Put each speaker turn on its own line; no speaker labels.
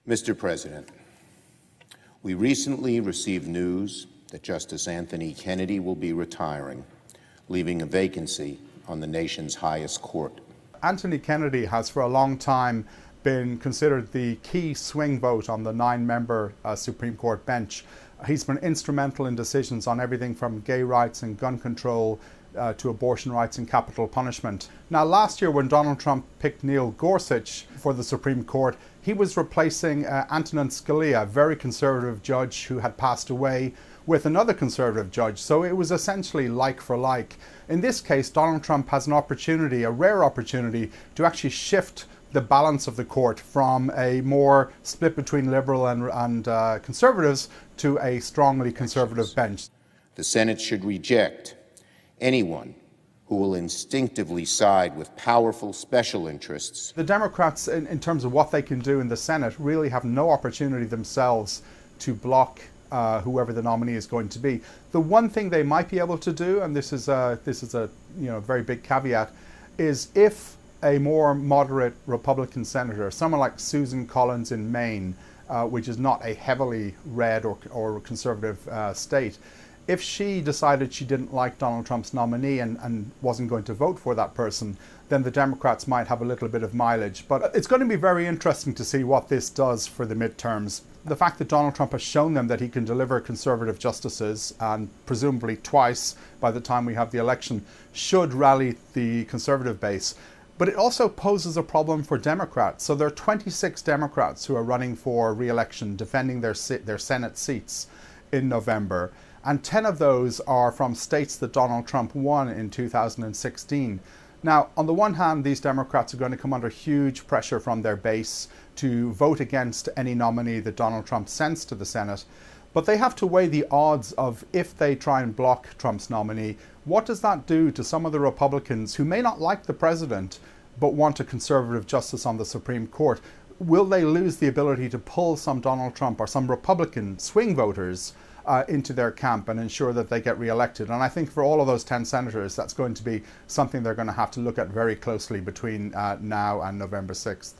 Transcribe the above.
Mr. President, we recently received news that Justice Anthony Kennedy will be retiring, leaving a vacancy on the nation's highest court.
Anthony Kennedy has for a long time been considered the key swing vote on the 9-member Supreme Court bench. He's been instrumental in decisions on everything from gay rights and gun control to abortion rights and capital punishment. Now, last year when Donald Trump picked Neil Gorsuch for the Supreme Court, he was replacing Antonin Scalia, a very conservative judge who had passed away, with another conservative judge. So it was essentially like for like. In this case, Donald Trump has an opportunity, a rare opportunity, to actually shift the balance of the court from a more split between liberal and conservatives to a strongly conservative bench.
The Senate should reject anyone who will instinctively side with powerful special interests.
The Democrats, in terms of what they can do in the Senate, really have no opportunity themselves to block whoever the nominee is going to be. The one thing they might be able to do, and this is a very big caveat, is if a more moderate Republican senator, someone like Susan Collins in Maine, which is not a heavily red or conservative state, if she decided she didn't like Donald Trump's nominee and wasn't going to vote for that person, then the Democrats might have a little bit of mileage. But it's going to be very interesting to see what this does for the midterms. The fact that Donald Trump has shown them that he can deliver conservative justices, and presumably twice by the time we have the election, should rally the conservative base. But it also poses a problem for Democrats. So there are 26 Democrats who are running for re-election, defending their Senate seats in November. And 10 of those are from states that Donald Trump won in 2016. Now, on the one hand, these Democrats are going to come under huge pressure from their base to vote against any nominee that Donald Trump sends to the Senate. But they have to weigh the odds of, if they try and block Trump's nominee, what does that do to some of the Republicans who may not like the president but want a conservative justice on the Supreme Court? Will they lose the ability to pull some Donald Trump or some Republican swing voters into their camp and ensure that they get re-elected? And I think for all of those 10 senators, that's going to be something they're going to have to look at very closely between now and November 6th.